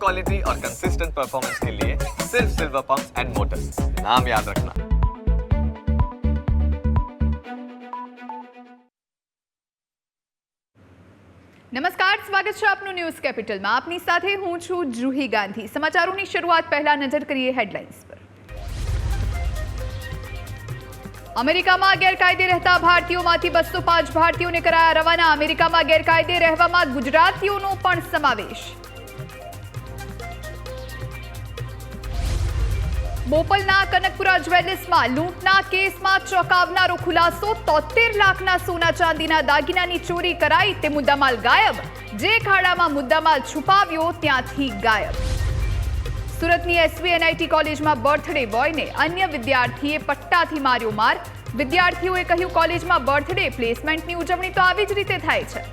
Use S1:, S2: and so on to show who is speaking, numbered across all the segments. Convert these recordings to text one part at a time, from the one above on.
S1: Quality और consistent performance के लिए सिर्फ सिल्वर पंप्स एंड मोटर्स, नाम याद रखना।
S2: નમસ્કાર, સ્વાગત છે આપનું ન્યૂઝ કેપિટલમાં. આપની સાથે હું છું જુહી ગાંધી. સમાચારોની શરૂઆત પહેલા નજર કરીએ હેડલાઇન્સ પર. અમેરિકામાં ગેરકાયદે રહેતા ભારતીયોમાંથી 205 ભારતીયોને કરાયા રવાના. અમેરિકામાં ગેરકાયદે રહેવામાં ગુજરાતીઓનો પણ સમાવેશ. બોપલના કનકપુરા જ્વેલર્સમાં લૂંટના કેસમાં ચોંકાવનારો ખુલાસો. 73 લાખના સોના ચાંદીના દાગીનાની ચોરી કરાઈ, તે મુદ્દામાલ ગાયબ. જે ખાડામાં મુદ્દામાલ છુપાવ્યો ત્યાંથી ગાયબ. સુરતની એસવીએનઆઈટી કોલેજમાં બર્થડે બોયને અન્ય વિદ્યાર્થીએ પટ્ટાથી માર્યો માર. વિદ્યાર્થીઓએ કહ્યું, કોલેજમાં બર્થડે પ્લેસમેન્ટની ઉજવણી તો આવી જ રીતે થાય છે.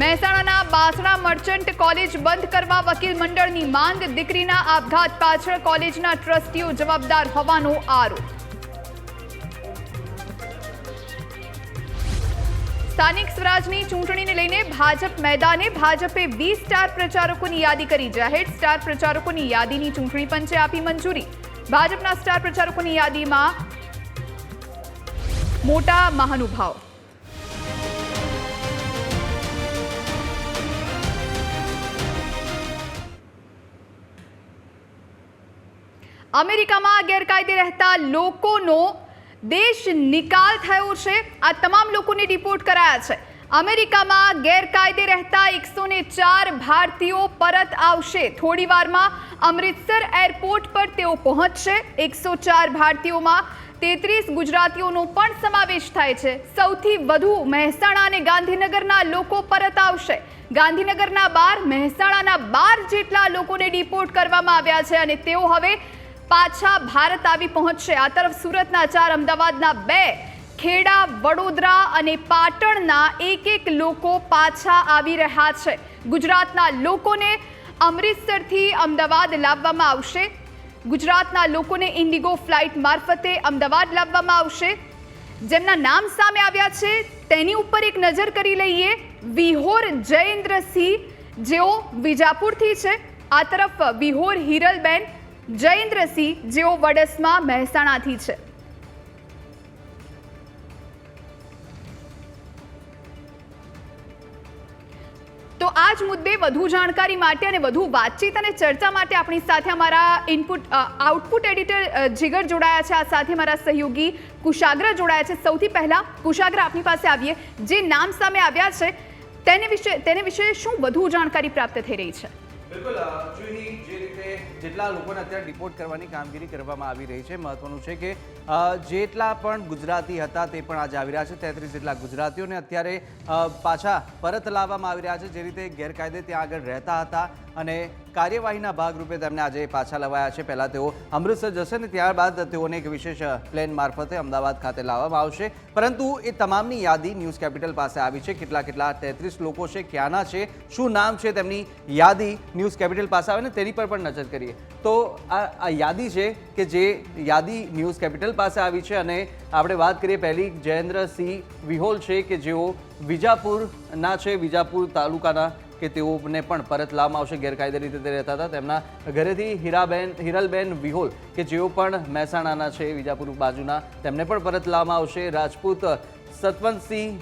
S2: મહેસાણાના બાસણા મર્ચન્ટ કોલેજ બંધ કરવા વકીલ મંડળની માંગ. દીકરીના આપઘાત પાછળ કોલેજના ટ્રસ્ટીઓ જવાબદાર હોવાનો આરોપ. સ્થાનિક સ્વરાજની ચૂંટણીને લઈને ભાજપ મેદાને. ભાજપે 20 સ્ટાર પ્રચારકોની યાદી કરી જાહેર. સ્ટાર પ્રચારકોની યાદીની ચૂંટણી પંચે આપી મંજૂરી. ભાજપના સ્ટાર પ્રચારકોની યાદીમાં મોટા મહાનુભાવ. અમેરિકામાં ગેરકાયદે રહેતા લોકોનો દેશ નિકાલ થયો છે. આ તમામ લોકોને ડિપોર્ટ કરાયા છે. અમેરિકામાં ગેરકાયદે રહેતા 104 ભારતીયો પરત આવશે. થોડી વારમાં અમૃતસર એરપોર્ટ પર તેઓ પહોંચશે. 104 ભારતીયોમાં 33 ગુજરાતીઓનો પણ સમાવેશ થાય છે. સૌથી વધુ મહેસાણા અને ગાંધીનગરના લોકો પરત આવશે. ગાંધીનગરના 12, મહેસાણાના 12 જેટલા લોકોને ડિપોર્ટ કરવામાં આવ્યા છે અને તેઓ હવે પાછા ભારત આવી પહોંચશે. આ તરફ સુરતના 4, અમદાવાદના 2, ખેડા, વડોદરા અને પાટણના 1 લોકો પાછા આવી રહ્યા છે. ગુજરાતના લોકોને અમૃતસરથી અમદાવાદ લાવવામાં આવશે. ગુજરાતના લોકોને ઇન્ડિગો ફ્લાઇટ મારફતે અમદાવાદ લાવવામાં આવશે. જેમના નામ સામે આવ્યા છે તેની ઉપર એક નજર કરી લઈએ. વિહોર જયેન્દ્રસિંહ, જેઓ વિજાપુરથી છે. આ તરફ વિહોર હિરલબેન જયેન્દ્રસિંહ, જેઓ વડસમાં મહેસાણાથી છે. તો આ જ મુદ્દે વધુ જાણકારી માટે અને વધુ વાતચીત અને ચર્ચા માટે આપણી સાથે અમારા આઉટપુટ એડિટર જીગર જોડાયા છે. આ સાથે મારા સહયોગી કુશાગ્ર જોડાયા છે. સૌથી પહેલા કુશાગ્ર, આપની પાસે આવીએ. જે નામ સામે આવ્યા છે તેને વિશે શું વધુ જાણકારી પ્રાપ્ત થઈ રહી છે?
S3: બિલકુલ, જે રીતે જેટલા લોકોને અત્યારે ડિપોર્ટ કરવાની કામગીરી કરવામાં આવી રહી છે, મહત્વનું છે કે જેટલા પણ ગુજરાતી હતા તે પણ આજે આવી રહ્યા છે. 33 જેટલા ગુજરાતીઓને અત્યારે પાછા પરત લાવવામાં આવી રહ્યા છે. જે રીતે ગેરકાયદે ત્યાં આગળ રહેતા હતા અને કાર્યવાહીના ભાગરૂપે તેમને આજે પાછા લવાયા છે. પહેલાં તેઓ અમૃતસર જશે ને ત્યારબાદ તેઓને એક વિશેષ પ્લેન મારફતે અમદાવાદ ખાતે લાવવામાં આવશે. પરંતુ એ તમામની યાદી ન્યૂઝ કેપિટલ પાસે આવી છે. કેટલા 33 લોકો છે, ક્યાંના છે, શું નામ છે, તેમની યાદી ન્યૂઝ કેપિટલ પાસે આવે ને તેની પર પણ નજર કરીએ તો આ યાદી છે કે જે યાદી ન્યૂઝ કેપિટલ પાસે આવી છે. અને આપણે વાત કરીએ પહેલી, જયેન્દ્રસિંહ વિહોલ છે કે જેઓ વિજાપુરના છે, વિજાપુર તાલુકાના, કે તેઓને પણ પરત લાવવામાં આવશે. ગેરકાયદે રીતે તે રહેતા હતા. તેમના ઘરેથી હિરલબેન વિહોલ કે જેઓ પણ મહેસાણાના છે, વિજાપુર બાજુના, તેમને પણ પરત લાવવામાં આવશે. રાજપૂત સતવંતસિંહ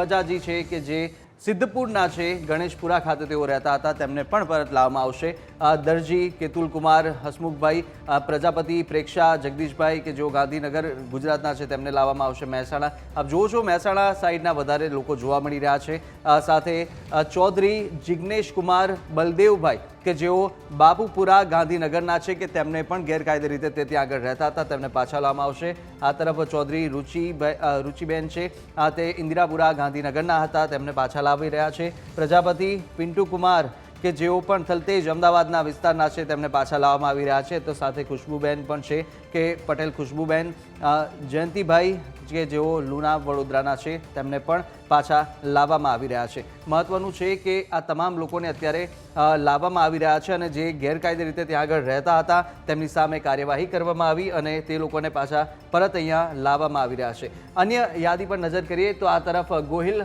S3: વજાજી છે કે જે સિદ્ધપુરના છે, ગણેશપુરા ખાતે તેઓ રહેતા હતા, તેમને પણ પરત લાવવામાં આવશે. દરજી કેતુલકુમાર, હસમુખભાઈ પ્રજાપતિ, પ્રેક્ષા જગદીશભાઈ કે જેઓ ગાંધીનગર ગુજરાતના છે, તેમને લાવવામાં આવશે મહેસાણા. આપ જુઓ છો મહેસાણા સાઈડના વધારે લોકો જોવા મળી રહ્યા છે. સાથે ચૌધરી જિગ્નેશ કુમાર બલદેવભાઈ કે જેઓ બાપુપુરા ગાંધીનગરના છે કે તેમને પણ ગેરકાયદે રીતે તે ત્યાં આગળ રહેતા હતા, તેમને પાછા લાવવામાં આવશે. આ તરફ ચૌધરી રુચિબેન છે, તે ઇન્દિરાપુરા ગાંધીનગરના હતા, તેમને પાછા લાવી રહ્યા છે. પ્રજાપતિ પિન્ટુ કુમાર કે જેઓ પણ થલતેજ અમદાવાદના વિસ્તારના છે, તેમને પાછા લાવવામાં આવી રહ્યા છે. તો સાથે ખુશ્બુબેન પણ છે કે પટેલ ખુશ્બુબેન, જયંતિભાઈ કે જેઓ લુણા વડોદરાના છે, તેમને પણ પાછા લાવવામાં આવી રહ્યા છે. મહત્વનું છે કે આ તમામ લોકોને અત્યારે લાવવામાં આવી રહ્યા છે અને જે ગેરકાયદે રીતે ત્યાં આગળ રહેતા હતા તેમની સામે કાર્યવાહી કરવામાં આવી અને તે લોકોને પાછા પરત અહીંયા લાવવામાં આવી રહ્યા છે. અન્ય યાદી પર નજર કરીએ તો આ તરફ ગોહિલ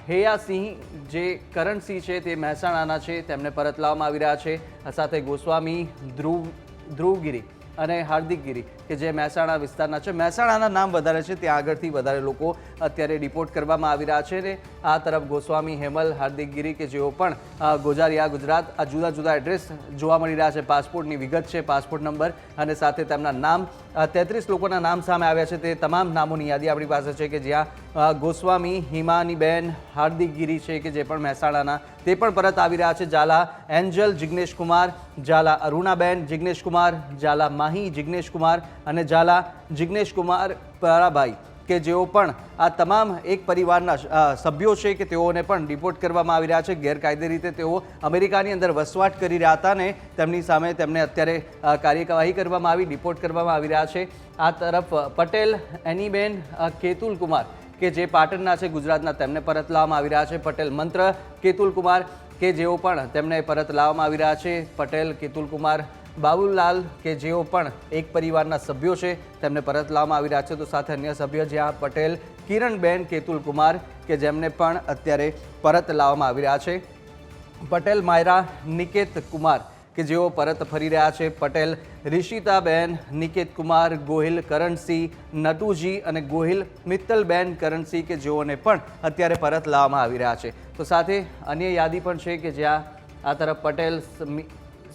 S3: હેયાસિંહ જે કરણસિંહ છે તે મહેસાણાના છે, તેમને પરત લાવવામાં આવી રહ્યા છે. સાથે ગોસ્વામી, ધ્રુવગીરી અને હાર્દિકગીરી કે જે મહેસાણા વિસ્તારના છે, મહેસાણાના નામ વધારે છે, ત્યાં આગળથી વધારે લોકો અત્યારે ડિપોર્ટ કરવામાં આવી રહ્યા છે. ને આ તરફ ગોસ્વામી, હેમલ, હાર્દિકગીરી કે જેઓ પણ ગોજારિયા ગુજરાત આ જુદા જુદા એડ્રેસ જોવા મળી રહ્યા છે, પાસપોર્ટની વિગત છે, પાસપોર્ટ નંબર અને સાથે તેમના નામ 33 લોકોના નામ સામે આવ્યા છે. તે તમામ નામોની યાદી આપણી પાસે છે કે જ્યાં ગોસ્વામી, હિમાનીબેન, હાર્દિકગીરી છે કે જે પણ મહેસાણાના તે પણ પરત આવી રહ્યા છે. ઝાલા એન્જલ જિગ્નેશ કુમાર, ઝાલા અરુણાબેન જિગ્નેશ કુમાર, ઝાલા માહી જિગ્નેશ કુમાર અને ઝાલા જિગ્નેશ કુમાર પરાભાઈ કે જેઓ પણ આ તમામ એક પરિવારના સભ્યો છે કે તેઓને પણ ડિપોર્ટ કરવામાં આવી રહ્યા છે. ગેરકાયદે રીતે તેઓ અમેરિકાની અંદર વસવાટ કરી રહ્યા હતા ને તેમની સામે તેમને અત્યારે કાર્યવાહી કરવામાં આવી, ડિપોર્ટ કરવામાં આવી રહ્યા છે. આ તરફ પટેલ એનીબેન કેતુલ કુમાર કે જે પાટણના છે, ગુજરાતના, તેમને પરત લાવવામાં આવી રહ્યા છે. પટેલ મંત્ર કેતુલ કુમાર કે જેઓ પણ તેમને પરત લાવવામાં આવી રહ્યા છે. પટેલ કેતુલ કુમાર બાબુલાલ કે જેઓ પણ એક પરિવારના સભ્યો છે તેમને પરત લાવવામાં આવી રહ્યા છે. તો સાથે અન્ય સભ્ય જ્યાં પટેલ કિરણબેન કેતુલ કુમાર કે જેમને પણ અત્યારે પરત લાવવામાં આવી રહ્યા છે. પટેલ માયરા નિકેત કુમાર કે જેઓ પરત ફરી રહ્યા છે. પટેલ રિશિતાબેન નિકેત કુમાર, ગોહિલ કરણસિંહ નટુજી અને ગોહિલ મિત્તલબેન કરણસિંહ કે જેઓને પણ અત્યારે પરત લાવવામાં આવી રહ્યા છે. તો સાથે અન્ય યાદી પણ છે કે જ્યાં આ તરફ પટેલ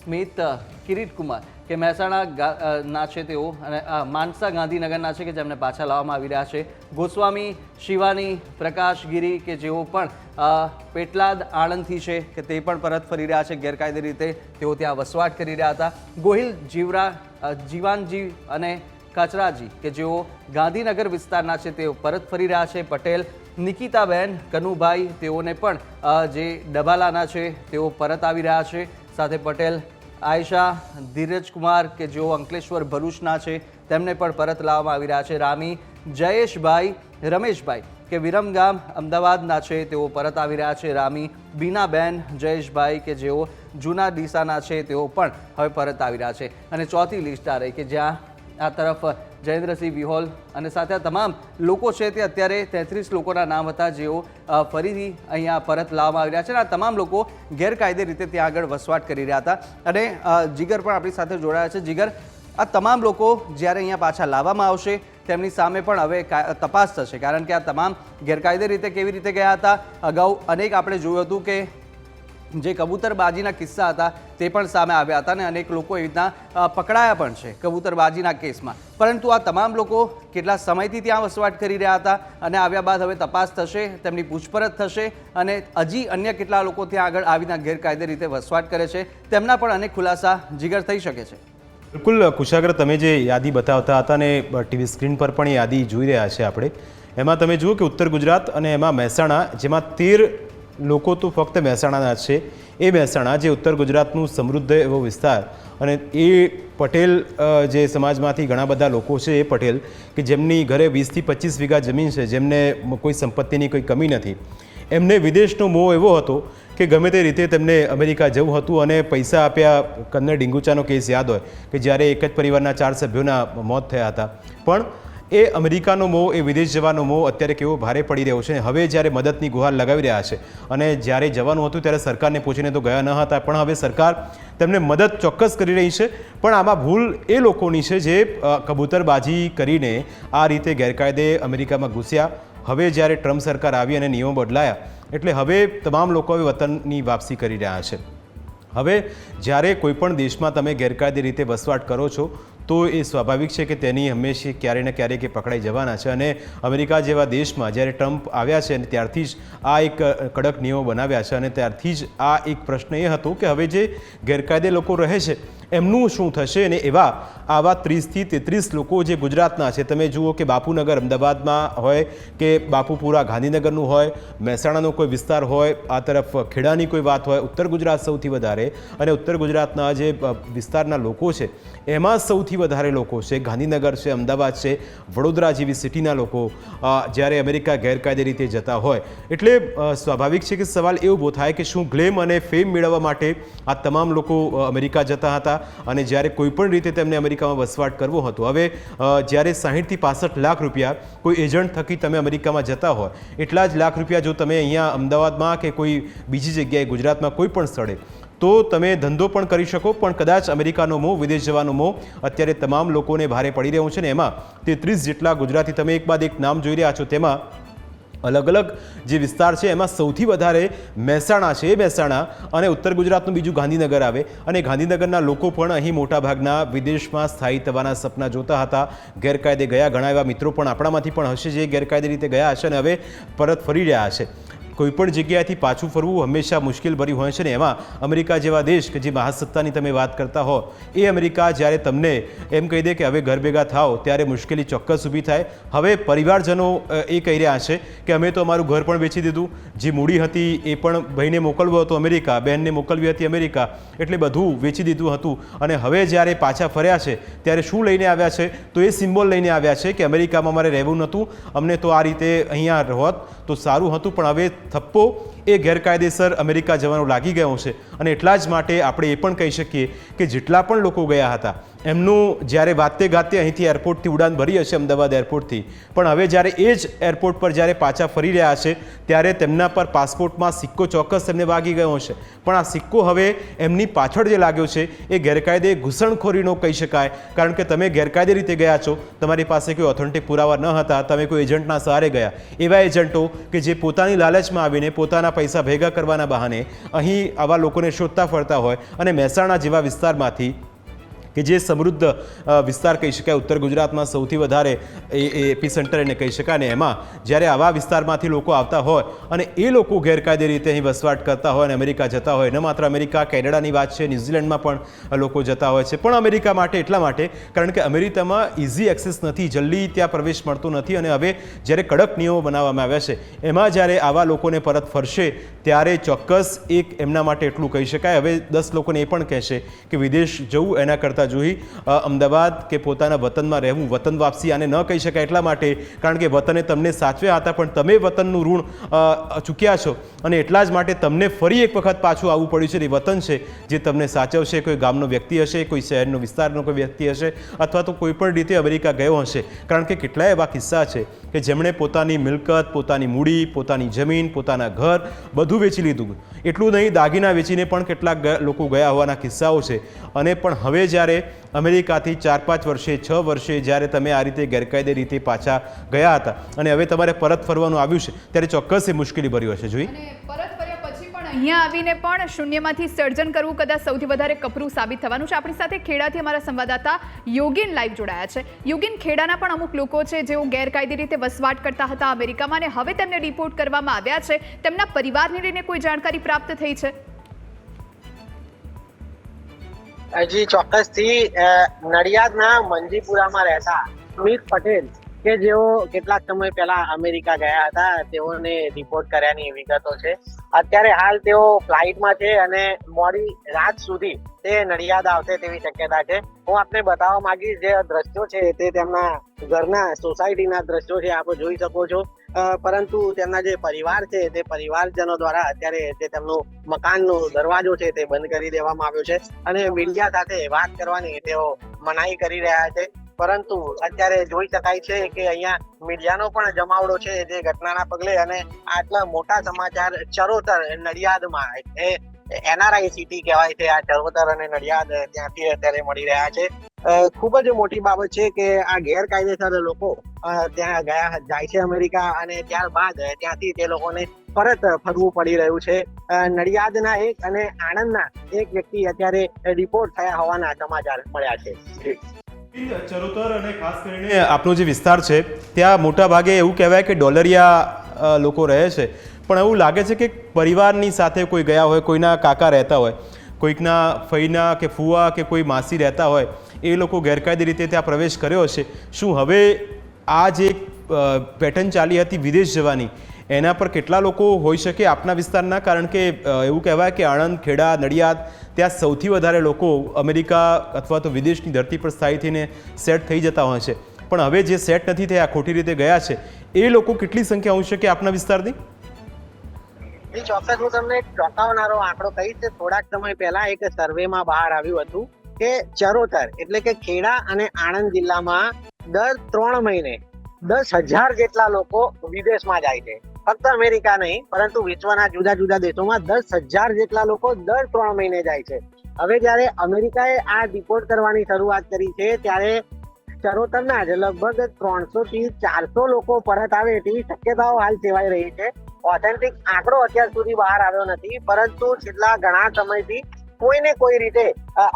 S3: સ્મિત કિરીટ કુમાર કે મહેસાણા ના છે તેઓ અને માનસા ગાંધીનગરના છે કે જેમને પાછા લાવવામાં આવી રહ્યા છે. ગોસ્વામી, શિવાની, પ્રકાશગીરી કે જેઓ પણ પેટલાદ આણંદથી છે કે તે પણ પરત ફરી રહ્યા છે. ગેરકાયદે રીતે તેઓ ત્યાં વસવાટ કરી રહ્યા હતા. ગોહિલ જીવાનજી અને કચરાજી કે જેઓ ગાંધીનગર વિસ્તારના છે તેઓ પરત ફરી રહ્યા છે. પટેલ નિકિતાબેન કનુભાઈ તેઓને પણ જે ડબાલાના છે તેઓ પરત આવી રહ્યા છે. સાથે પટેલ આયશા ધીરજકુમાર કે જેઓ અંકલેશ્વર ભરૂચના છે તેમને પણ પરત લાવવામાં આવી રહ્યા છે. રામી જયેશભાઈ રમેશભાઈ કે વિરમગામ અમદાવાદના છે તેઓ પરત આવી રહ્યા છે. રામી બીનાબેન જયેશભાઈ કે જેઓ જૂના ડીસાના છે તેઓ પણ હવે પરત આવી રહ્યા છે. અને ચોથી લિસ્ટ આ રહી કે જ્યાં આ તરફ જયેન્દ્રસિંહ વિહોલ અને સાથે આ તમામ લોકો છે તે અત્યારે 33 લોકોના નામ હતા જેઓ ફરીથી અહીંયા પરત લાવવામાં આવી રહ્યા છે. અને આ તમામ લોકો ગેરકાયદે રીતે ત્યાં આગળ વસવાટ કરી રહ્યા હતા. અને જીગર પણ આપણી સાથે જોડાયા છે. જીગર, આ તમામ લોકો જ્યારે અહીંયા પાછા લાવવામાં આવશે તેમની સામે પણ હવે તપાસ થશે, કારણ કે આ તમામ ગેરકાયદે રીતે કેવી રીતે ગયા હતા. અગાઉ અનેક આપણે જોયું હતું કે જે કબૂતરબાજીના કિસ્સા હતા તે પણ સામે આવ્યા હતા અને અનેક લોકો એવી રીતના પકડાયા પણ છે કબૂતરબાજીના કેસમાં. પરંતુ આ તમામ લોકો કેટલા સમયથી ત્યાં વસવાટ કરી રહ્યા હતા અને આવ્યા બાદ હવે તપાસ થશે, તેમની પૂછપરછ થશે અને હજી અન્ય કેટલા લોકો ત્યાં આગળ આવીને ગેરકાયદે રીતે વસવાટ કરે છે તેમના પણ અનેક ખુલાસા જીગર થઈ શકે છે.
S4: બિલકુલ કુશાગર, તમે જે યાદી બતાવતા હતા ને ટીવી સ્ક્રીન પર પણ યાદી જોઈ રહ્યા છે આપણે, એમાં તમે જુઓ કે ઉત્તર ગુજરાત અને એમાં મહેસાણા, જેમાં 13 લોકો તો ફક્ત મહેસાણાના છે. એ મહેસાણા જે ઉત્તર ગુજરાતનું સમૃદ્ધ એવો વિસ્તાર અને એ પટેલ જે સમાજમાંથી ઘણા બધા લોકો છે એ પટેલ કે જેમની ઘરે 20 થી 25 વીઘા જમીન છે, જેમને કોઈ સંપત્તિની કોઈ કમી નથી, એમને વિદેશનો મોહ એવો હતો કે ગમે તે રીતે તેમને અમેરિકા જવું હતું અને પૈસા આપ્યા. કન્નર ડીંગુચાનો કેસ યાદ હોય કે જ્યારે એક જ પરિવારના 4 સભ્યોના મોત થયા હતા. પણ એ અમેરિકાનો મોહ, એ વિદેશ જવાનો મોહ અત્યારે કેવો ભારે પડી રહ્યો છે. હવે જ્યારે મદદની ગુહાર લગાવી રહ્યા છે અને જ્યારે જવાનું હતું ત્યારે સરકારને પૂછીને તો ગયા ન હતા, પણ હવે સરકાર તેમને મદદ ચોક્કસ કરી રહી છે. પણ આમાં ભૂલ એ લોકોની છે જે કબૂતરબાજી કરીને આ રીતે ગેરકાયદે અમેરિકામાં ઘૂસ્યા. હવે જ્યારે ટ્રમ્પ સરકાર આવી અને નિયમો બદલાયા એટલે હવે તમામ લોકો હવે વતનની વાપસી કરી રહ્યા છે. હવે જ્યારે કોઈપણ દેશમાં તમે ગેરકાયદે રીતે વસવાટ કરો છો તો એ સ્વાભાવિક છે કે તેની હંમેશા ક્યારે ને ક્યારેક એ પકડાઈ જવાના છે. અને અમેરિકા જેવા દેશમાં જ્યારે ટ્રમ્પ આવ્યા છે અને ત્યારથી જ આ એક કડક નિયમો બનાવ્યા છે અને ત્યારથી જ આ એક પ્રશ્ન એ હતો કે હવે જે ગેરકાયદે લોકો રહે છે એમનું શું થશે. અને આવા 30 થી 33 લોકો જે ગુજરાતના છે, તમે જુઓ કે બાપુનગર અમદાવાદમાં હોય કે બાપુપુરા ગાંધીનગરનું હોય, મહેસાણાનો કોઈ વિસ્તાર હોય, આ તરફ ખેડાની કોઈ વાત હોય, ઉત્તર ગુજરાત સૌથી વધારે, અને ઉત્તર ગુજરાતના જે વિસ્તારના લોકો છે એમાં સૌથી વધારે લોકો છે ગાંધીનગર છે, અમદાવાદ છે, વડોદરા જેવી સિટીના લોકો જ્યારે અમેરિકા ગેરકાયદે રીતે જતા હોય. એટલે સ્વાભાવિક છે કે સવાલ એ ઊભો થાય કે શું ગ્લેમ અને ફેમ મેળવવા માટે આ તમામ લોકો અમેરિકા જતા હતા અને જ્યારે કોઈપણ રીતે તેમને અમેરિકામાં વસવાટ કરવો હતો. હવે જ્યારે 60થી 65 લાખ રૂપિયા કોઈ એજન્ટ થકી તમે અમેરિકામાં જતા હોય, એટલા જ લાખ રૂપિયા જો તમે અહીંયા અમદાવાદમાં કે કોઈ બીજી જગ્યાએ ગુજરાતમાં કોઈ પણ સ્થળે તો તમે ધંધો પણ કરી શકો, પણ કદાચ અમેરિકાનો મોહ, વિદેશ જવાનો મોહ અત્યારે તમામ લોકોને ભારે પડી રહ્યો છે. ને એમાં 33 જેટલા ગુજરાતી તમે એક બાદ એક નામ જોઈ રહ્યા છો, તેમાં અલગ અલગ જે વિસ્તાર છે એમાં સૌથી વધારે મહેસાણા છે. એ મહેસાણા અને ઉત્તર ગુજરાતનું બીજું ગાંધીનગર આવે, અને ગાંધીનગરના લોકો પણ અહીં મોટાભાગના વિદેશમાં સ્થાયી થવાના સપના જોતા હતા, ગેરકાયદે ગયા. ઘણા એવા મિત્રો પણ આપણામાંથી પણ હશે જે ગેરકાયદે રીતે ગયા હશે અને હવે પરત ફરી રહ્યા છે. કોઈપણ જગ્યાએથી પાછું ફરવું હંમેશા મુશ્કેલ ભર્યું હોય છે. ને એમાં અમેરિકા જેવા દેશ કે જે મહાસત્તાની તમે વાત કરતા હો, એ અમેરિકા જ્યારે તમને એમ કહી દે કે હવે ઘર ભેગા થાઓ, ત્યારે મુશ્કેલી ચોક્કસ ઊભી થાય. હવે પરિવારજનો એ કહી રહ્યા છે કે અમે તો અમારું ઘર પણ વેચી દીધું, જે મૂડી હતી એ પણ ભાઈને મોકલવો હતો અમેરિકા, બહેનને મોકલવી હતી અમેરિકા, એટલે બધું વેચી દીધું હતું. અને હવે જ્યારે પાછા ફર્યા છે ત્યારે શું લઈને આવ્યા છે? તો એ સિમ્બોલ લઈને આવ્યા છે કે અમેરિકામાં મારે રહેવું નહોતું, અમને તો આ રીતે અહીંયા હોત તો સારું હતું, પણ હવે થપ્પો એ ગેરકાયદેસર અમેરિકા જવાનો લાગી ગયો છે. અને એટલા જ માટે આપણે એ પણ કહી શકીએ કે જેટલા પણ લોકો ગયા હતા એમનું જ્યારે વાતે ગાતે અહીંથી એરપોર્ટથી ઉડાન ભરી હશે, અમદાવાદ એરપોર્ટથી, પણ હવે જ્યારે એ જ એરપોર્ટ પર જ્યારે પાછા ફરી રહ્યા છે ત્યારે તેમના પર પાસપોર્ટમાં સિક્કો ચોક્કસ તેમને વાગી ગયો હશે. પણ આ સિક્કો હવે એમની પાછળ જે લાગ્યો છે એ ગેરકાયદે ઘૂસણખોરીનો કહી શકાય, કારણ કે તમે ગેરકાયદે રીતે ગયા છો, તમારી પાસે કોઈ ઓથેન્ટિક પુરાવા ન હતા, તમે કોઈ એજન્ટના સહારે ગયા. એવા એજન્ટો કે જે પોતાની લાલચમાં આવીને પોતાના પૈસા ભેગા કરવાના બહાને અહીં આવા લોકોને શોધતા ફરતા હોય, અને મહેસાણા જેવા વિસ્તારમાંથી કે જે સમૃદ્ધ વિસ્તાર કહી શકાય, ઉત્તર ગુજરાતમાં સૌથી વધારે એપી સેન્ટર એને કહી શકાય, અને એમાં જ્યારે આવા વિસ્તારમાંથી લોકો આવતા હોય અને એ લોકો ગેરકાયદે રીતે અહીં વસવાટ કરતા હોય અને અમેરિકા જતા હોય, ન માત્ર અમેરિકા, કેનેડાની વાત છે, ન્યૂઝીલેન્ડમાં પણ લોકો જતા હોય છે, પણ અમેરિકા માટે એટલા માટે કારણ કે અમેરિકામાં ઇઝી એક્સેસ નથી, જલ્દી ત્યાં પ્રવેશ મળતો નથી. અને હવે જ્યારે કડક નિયમો બનાવવામાં આવ્યા છે, એમાં જ્યારે આવા લોકોને પરત ફરશે ત્યારે ચોક્કસ એક એમના માટે એટલું કહી શકાય. હવે 10 લોકોને એ પણ કહેશે કે વિદેશ જવું એના કરતાં જોઈ અમદાવાદ કે પોતાના વતનમાં રહેવું, વતન વાપસી આને ન કહી શકાય એટલા માટે કારણ કે વતને તમને સાચવ્યા હતા, પણ તમે વતનનું ઋણ ચૂક્યા છો, અને એટલા જ માટે તમને ફરી એક વખત પાછું આવવું પડ્યું છે. એ વતન છે જે તમને સાચવશે. કોઈ ગામનો વ્યક્તિ હશે, કોઈ શહેરનો વિસ્તારનો કોઈ વ્યક્તિ હશે, અથવા તો કોઈ પણ રીતે અમેરિકા ગયો હશે, કારણ કે કેટલાય એવા કિસ્સા છે કે જેમણે પોતાની મિલકત, પોતાની મૂડી, પોતાની જમીન, પોતાના ઘર બધું વેચી લીધું. એટલું નહીં, દાગીના વેચીને પણ કેટલાક લોકો ગયા હોવાના કિસ્સાઓ છે. અને પણ હવે જ્યારે અમેરિકાથી 4-5 વર્ષે, 6 વર્ષે જ્યારે તમે આ રીતે ગેરકાયદે રીતે પાછા ગયા હતા અને હવે તમારે પરત ફરવાનું આવ્યું છે, ત્યારે ચોક્કસ એ મુશ્કેલી ભર્યું હશે. જોઈ
S2: પરત ફર્યા પછી પણ અહીંયા આવીને પણ શૂન્યમાંથી સર્જન કરવું કદાચ સૌથી વધારે કપરું સાબિત થવાનું છે. આપણી સાથે ખેડાથી અમારા સંવાદદાતા યોગીન લાઈવ જોડાયા છે. યોગીન, ખેડાના પણ અમુક લોકો છે જેઓ ગેરકાયદે રીતે વસવાટ કરતા હતા અમેરિકામાં, અને હવે તેમને ડિપોર્ટ કરવામાં આવ્યા છે. તેમના પરિવારને લઈને કોઈ જાણકારી પ્રાપ્ત થઈ છે?
S5: જી ચોક્કસથી. નડિયાદના મંજીપુરામાં રહેતા સ્મિત પટેલ કે જેઓ કેટલાક સમય પહેલા અમેરિકા ગયા હતા, તેઓને રિપોર્ટ કર્યાની વિગતો છે. અત્યારે હાલ તેઓ ફ્લાઇટમાં છે અને મોડી રાત સુધી તે નડિયાદ આવશે તેવી શક્યતા છે. હું આપને બતાવવા માંગીશ જે દ્રશ્યો છે તે તેમના ઘરના સોસાયટીના દ્રશ્યો છે, આપ જોઈ શકો છો. પરંતુ તેમના જે પરિવાર છે તે પરિવારજનો દ્વારા અત્યારે જે તેમનું મકાનનો દરવાજો છે તે બંધ કરી દેવામાં આવ્યો છે અને મીડિયા સાથે વાત કરવાની તેઓ મનાઈ કરી રહ્યા છે. પરંતુ અત્યારે જોઈ શકાય છે કે અહીંયા મીડિયાનો પણ જમાવડો છે જે ઘટનાના પગલે, અને આટલા મોટા સમાચાર ચરોતર નડિયાદમાં, એ NRI સિટી કહેવાય છે આ ચરોતર અને નડિયાદ, ત્યાંથી અત્યારે મળી રહ્યા છે. ખૂબ જ મોટી બાબત છે કે આ ગેરકાયદેસર લોકો ત્યાં જાય છે અમેરિકા, અને ત્યારબાદ ત્યાંથી તે લોકોને પરત ફરવું પડી રહ્યું છે. નડિયાદના એક અને આણંદના એક વ્યક્તિ અત્યારે રિપોર્ટ થયા હોવાના સમાચાર મળ્યા છે.
S4: ચરોતર અને ખાસ કરીને આપનો જે વિસ્તાર છે ત્યાં મોટા ભાગે એવું કહેવાય કે ડોલરિયા લોકો રહે છે, પણ એવું લાગે છે કે પરિવારની સાથે કોઈ ગયા હોય, કોઈના કાકા રહેતા હોય, કોઈકના ફઈના કે ફુવા કે કોઈ માસી રહેતા હોય, એ લોકો ગેરકાયદે રીતે ત્યાં પ્રવેશ કર્યો હશે. શું હવે આ જે પેટર્ન ચાલી હતી વિદેશ જવાની, એના પર કેટલા લોકો હોઈ શકે આપના વિસ્તારના? કારણ કે એવું કહેવાય કે આણંદ, ખેડા, નડિયાદ ત્યાં સૌથી વધારે લોકો અમેરિકા અથવા તો વિદેશની ધરતી પર સ્થાયી થઈને સેટ થઈ જતા હોય છે, પણ હવે જે સેટ નથી થયા, ખોટી રીતે ગયા છે, એ લોકો કેટલી સંખ્યા હોઈ શકે આપના વિસ્તારની?
S5: ચોક્કસ હું તમને એક ચોંકાવનારો આંકડો કહીશ. થોડાક સમય પહેલા એક સર્વેમાં બહાર આવ્યું હતું કે ચરોતર એટલે કે ખેડા અને આણંદ જિલ્લામાં દર 3 મહિને 10,000 જેટલા લોકો વિદેશમાં જાય છે. ફક્ત અમેરિકા નહીં પરંતુ વિશ્વના જુદા જુદા દેશોમાં 10,000 જેટલા લોકો દર 3 મહિને જાય છે. હવે જ્યારે અમેરિકાએ આ ડિપોર્ટ કરવાની શરૂઆત કરી છે ત્યારે ચરોતરના જ લગભગ 300 થી 400 લોકો પરત આવે તેવી શક્યતાઓ હાલ સેવાઈ રહી છે. ઓથેન્ટિક આંકડો અત્યાર સુધી બહાર આવ્યો નથી, પરંતુ છેલ્લા ઘણા સમયથી કોઈને કોઈ રીતે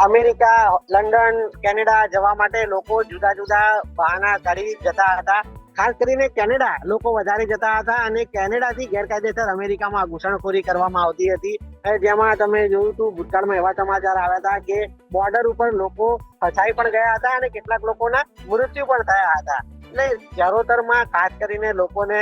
S5: અમેરિકા, લંડન, કેનેડા જવા માટે લોકો જુદા જુદા બહાના કાઢી જતા હતા. ખાસ કરીને કેનેડા લોકો વધારે જતા હતા અને કેનેડાથી ગેરકાયદેસર અમેરિકામાં ઘૂસણખોરી કરવામાં આવતી હતી, જેમાં તમે જોયું હતું ભૂતકાળમાં એવા સમાચાર આવ્યા હતા કે બોર્ડર ઉપર લોકો ફસાઈ પણ ગયા હતા અને કેટલાક લોકોના મૃત્યુ પણ થયા હતા. એટલે ચરોતરમાં ખાસ કરીને લોકોને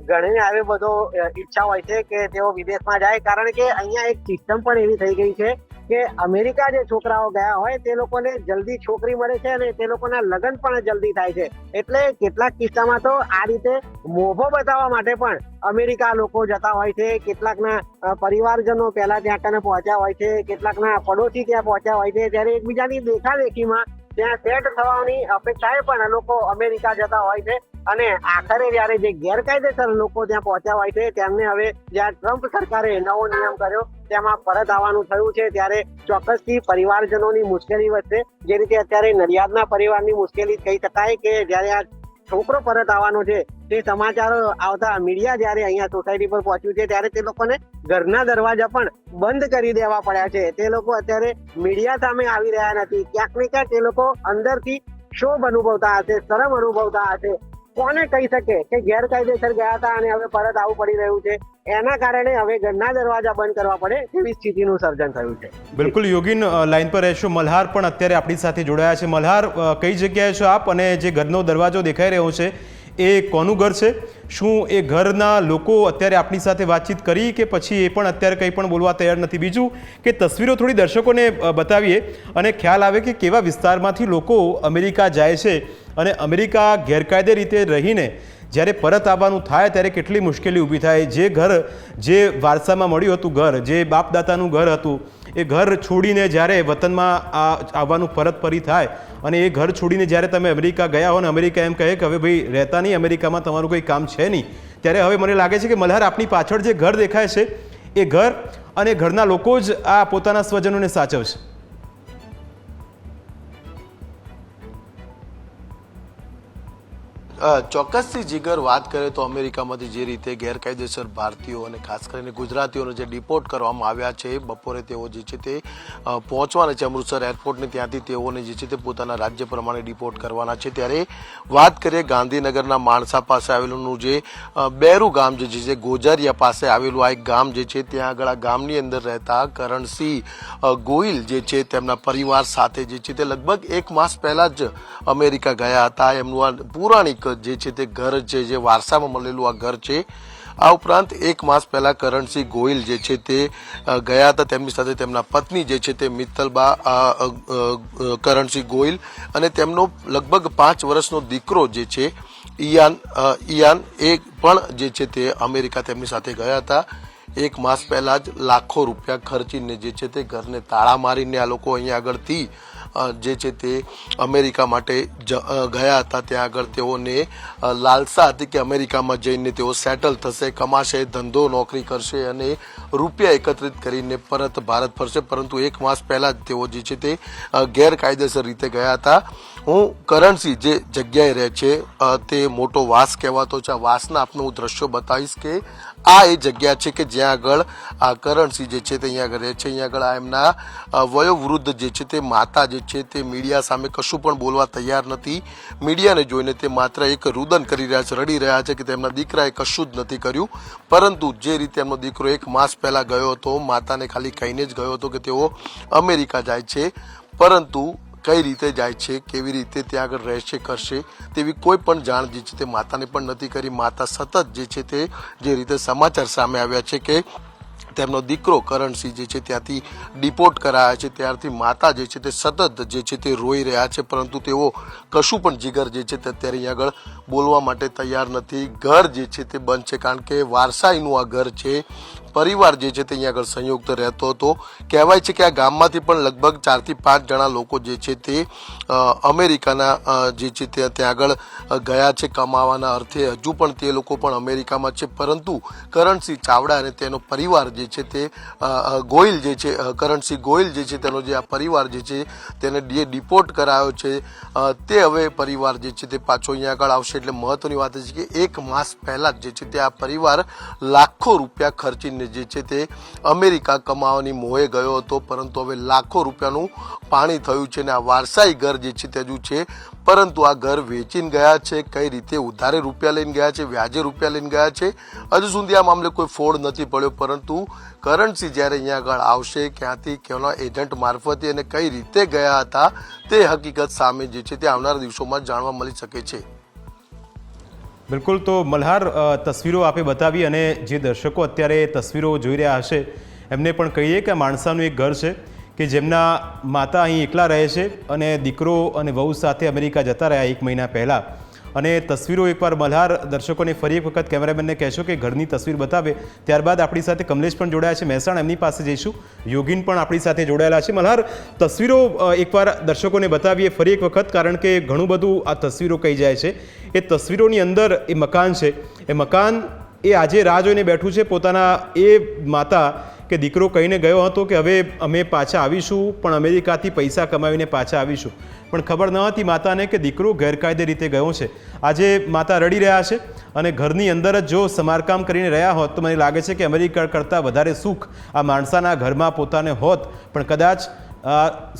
S5: ઘણી આવી બધો ઈચ્છા હોય છે કે તેઓ વિદેશમાં જાય, કારણ કે અહીંયા એક સિસ્ટમ પણ એવી થઈ ગઈ છે કે અમેરિકા જે છોકરાઓ ગયા હોય તે લોકોને જલ્દી છોકરી મળે છે અને તે લોકોના લગ્ન પણ જલ્દી થાય છે. એટલે કેટલાક કિસ્સામાં તો આ રીતે મોભો બતાવવા માટે પણ અમેરિકા લોકો જતા હોય છે. કેટલાકના પરિવારજનો પહેલા ત્યાં કને પહોંચ્યા હોય છે, કેટલાકના પડોશી ત્યાં પહોંચ્યા હોય છે, ત્યારે એકબીજાની દેખાદેખીમાં ત્યાં સેટ થવાની અપેક્ષાએ પણ લોકો અમેરિકા જતા હોય છે. અને આખરે જયારે જે ગેરકાયદેસર લોકો ત્યાં પહોંચ્યા હોય છે તેમને હવે જ્યાં ટ્રમ્પ સરકારે નવો નિયમ કર્યો તેમાં પરત આવવાનું થયું છે, ત્યારે ચોક્કસથી પરિવારજનોની મુશ્કેલી વધશે. જે રીતે અત્યારે નડિયાદના પરિવારની મુશ્કેલી કહી શકાય કે જયારે આ છોકરો પરત આવવાનો છે તે સમાચારો આવતા મીડિયા જયારે અહીંયા સોસાયટી પર પહોંચ્યું છે ત્યારે તે લોકોને ઘરના દરવાજા પણ બંધ કરી દેવા પડ્યા છે. તે લોકો અત્યારે મીડિયા સામે આવી રહ્યા નથી. ક્યાંક ને ક્યાંક તે લોકો અંદરથી શોભ અનુભવતા હશે, શરમ અનુભવતા હશે. કોને કહી શકે કે ગેરકાયદેસર ગયા હતા અને હવે પરત આવવું પડી રહ્યું છે? એના કારણે હવે ઘરના દરવાજા બંધ કરવા પડે તેવી સ્થિતિનું સર્જન થયું છે.
S4: બિલકુલ યોગીન, લાઈન પર રહેશો. મલ્હાર પણ અત્યારે આપણી સાથે જોડાયા છે. મલ્હાર, કઈ જગ્યાએ છો આપ અને જે ઘરનો દરવાજો દેખાઈ રહ્યો છે એ કોનું ઘર છે? શું એ ઘરના લોકો અત્યારે આપણી સાથે વાતચીત કરી કે પછી એ પણ અત્યારે કંઈ પણ બોલવા તૈયાર નથી? બીજું કે તસવીરો થોડી દર્શકોને બતાવીએ અને ખ્યાલ આવે કે કેવા વિસ્તારમાંથી લોકો અમેરિકા જાય છે અને અમેરિકા ગેરકાયદે રીતે રહીને જ્યારે પરત આવવાનું થાય ત્યારે કેટલી મુશ્કેલી ઊભી થાય. જે ઘર જે વારસામાં મળ્યું હતું, ઘર જે બાપદાદાનું ઘર હતું, એ ઘર છોડીને જ્યારે વતનમાં આવવાનું પરત ફરી થાય અને એ ઘર છોડીને જ્યારે તમે અમેરિકા ગયા હો ને અમેરિકા એમ કહે કે હવે ભાઈ રહેતા નહીં અમેરિકામાં, તમારું કોઈ કામ છે નહીં, ત્યારે હવે મને લાગે છે કે મલ્હાર આપની પાછળ જે ઘર દેખાય છે એ ઘર અને ઘરના લોકો જ આ પોતાના સ્વજનોને સાચવશે.
S6: ચોક્કસથી જીગર, વાત કરીએ તો અમેરિકામાંથી જે રીતે ગેરકાયદેસર ભારતીયો અને ખાસ કરીને ગુજરાતીઓને જે ડિપોર્ટ કરવામાં આવ્યા છે, બપોરે તેઓ જે છે તે પહોંચવાના છે અમૃતસર એરપોર્ટને, ત્યાંથી તેઓને જે છે તે પોતાના રાજ્ય પ્રમાણે ડિપોર્ટ કરવાના છે. ત્યારે વાત કરીએ ગાંધીનગરના માણસા પાસે આવેલું જે બેરુ ગામ જે છે, ગોજારિયા પાસે આવેલું આ એક ગામ જે છે, ત્યાં આગળ આ ગામની અંદર રહેતા કરણસિંહ ગોહિલ જે છે તેમના પરિવાર સાથે જે છે તે લગભગ 1 માસ પહેલા જ અમેરિકા ગયા હતા. એમનું આ પૌરાણિક જે છે તે ઘર છે, જે વારસામાં મળેલું આ ઘર છે. આ ઉપરાંત 1 માસ પહેલા કરણસિંહ ગોહિલ જે છે તે ગયા હતા. તેમની સાથે તેમના પત્ની જે છે તે મિત્તલબા કરણસિંહ ગોહિલ અને તેમનો લગભગ 5 વર્ષનો દીકરો જે છે ઇયાન એ પણ જે છે તે અમેરિકા તેમની સાથે ગયા હતા. 1 માસ પહેલા જ લાખો રૂપિયા ખર્ચીને જે છે તે ઘરને તાળા મારીને આ લોકો અહીંયા આગળથી જે છે તે અમેરિકા માટે ગયા હતા. ત્યાં આગળ તેઓને લાલસા હતી કે અમેરિકામાં જઈને તેઓ સેટલ થશે, કમાશે, ધંધો નોકરી કરશે અને રૂપિયા એકત્રિત કરીને પરત ભારત ફરશે. પરંતુ 1 માસ પહેલા જ તેઓ જે છે તે ગેરકાયદેસર રીતે ગયા હતા. હું કરણસિંહ જે જગ્યાએ રહે છે તે મોટો વાસ કહેવાતો છે. આ વાસના આપને હું દ્રશ્યો બતાવીશ કે આ એ જગ્યા છે કે જ્યાં આગળ આ કરણસિંહ જે છે તે અહીંયા આગળ રહે છે. અહીંયા આગળ આ એમના વયોવૃદ્ધ જે છે તે માતા જે છે તે મીડિયા સામે કશું પણ બોલવા તૈયાર નથી. મીડિયાને જોઈને તે માત્ર એક રુદન કરી રહ્યા છે, રડી રહ્યા છે કે તેમના દીકરાએ કશું જ નથી કર્યું. પરંતુ જે રીતે એમનો દીકરો 1 માસ પહેલા ગયો હતો, માતાને ખાલી કહીને જ ગયો હતો કે તેઓ અમેરિકા જાય છે, પરંતુ કઈ રીતે જાય છે, કેવી રીતે ત્યાં આગળ રહેશે, કરશે તેવી કોઈ પણ જાણ જે છે તે માતાને પણ નથી કરી. માતા સતત જે છે તે જે રીતે સમાચાર સામે આવ્યા છે કે તેમનો દીકરો કરણસિંહ જે છે ત્યાંથી ડિપોર્ટ કરાયા છે, ત્યારથી માતા જે છે તે સતત જે છે તે રોઈ રહ્યા છે. પરંતુ તેઓ કશું પણ જીગર જે છે તે અત્યારે અહીંયા આગળ બોલવા માટે તૈયાર નથી. ઘર જે છે તે બંધ છે, કારણ કે વારસાઈનું આ ઘર છે. પરિવાર જે છે તે અહીંયા આગળ સંયુક્ત રહેતો હતો. કહેવાય છે કે આ ગામમાંથી પણ લગભગ 4 થી 5 જણા લોકો જે છે તે અમેરિકાના જે છે તે ત્યાં આગળ ગયા છે કમાવાના અર્થે. હજુ પણ તે લોકો પણ અમેરિકામાં છે, પરંતુ કરણસિંહ ચાવડા અને તેનો પરિવાર જે છે તે ગોહિલ જે છે, કરણસિંહ ગોહિલ જે છે તેનો જે આ પરિવાર જે છે તેને ડિપોર્ટ કરાયો છે. તે હવે પરિવાર જે છે તે પાછો અહીંયા આગળ આવશે. એટલે મહત્વની વાત છે કે 1 માસ પહેલા જે છે તે આ પરિવાર લાખો રૂપિયા ખર્ચીને જે છે તે અમેરિકા કમાવાની મોહે ગયો હતો, પરંતુ હવે લાખો રૂપિયાનું પાણી થયું છે. અને આ વારસાઈ ઘર જે છે તે હજુ છે, પરંતુ આ ઘર વેચીને ગયા છે. કઈ રીતે ઉધારે રૂપિયા લઈને ગયા છે, વ્યાજે રૂપિયા લઈને ગયા છે, હજુ સુધી આ મામલે કોઈ ફોડ નથી પડ્યો. પરંતુ કરણસિંહ જ્યારે અહીંયા આગળ આવશે, ક્યાંથી કેના એજન્ટ મારફતે અને કઈ રીતે ગયા હતા તે હકીકત સામે જે છે તે આવનારા દિવસોમાં જાણવા મળી શકે છે.
S4: બિલકુલ. તો મલ્હાર, તસવીરો આપે બતાવી અને જે દર્શકો અત્યારે તસવીરો જોઈ રહ્યા હશે એમને પણ કહીએ કે માણસાનું એક ઘર છે કે જેમના માતા અહીં એકલા રહે છે અને દીકરો અને વહુ સાથે અમેરિકા જતા રહ્યા 1 મહિના પહેલાં. અને તસવીરો એકવાર મલ્હાર દર્શકોને ફરી એક વખત કેમેરામેનને કહેશો કે ઘરની તસવીર બતાવે. ત્યારબાદ આપણી સાથે કમલેશ પણ જોડાયા છે મહેસાણા, એમની પાસે જઈશું. યોગીન પણ આપણી સાથે જોડાયેલા છે. મલ્હાર, તસવીરો એકવાર દર્શકોને બતાવીએ ફરી એક વખત, કારણ કે ઘણું બધું આ તસવીરો કહી જાય છે. એ તસવીરોની અંદર એ મકાન છે, એ મકાન એ આજે રાહ જોઈને બેઠું છે. પોતાના એ માતા કે દીકરો કહીને ગયો હતો કે હવે અમે પાછા આવીશું, પણ અમેરિકાથી પૈસા કમાવીને પાછા આવીશું. પણ ખબર ન હતી માતાને કે દીકરો ગેરકાયદે રીતે ગયો છે. આજે માતા રડી રહ્યા છે અને ઘરની અંદર જ જો સમારકામ કરીને રહ્યા હોત તો મને લાગે છે કે અમેરિકા કરતાં વધારે સુખ આ માણસાના ઘરમાં પોતાને હોત. પણ કદાચ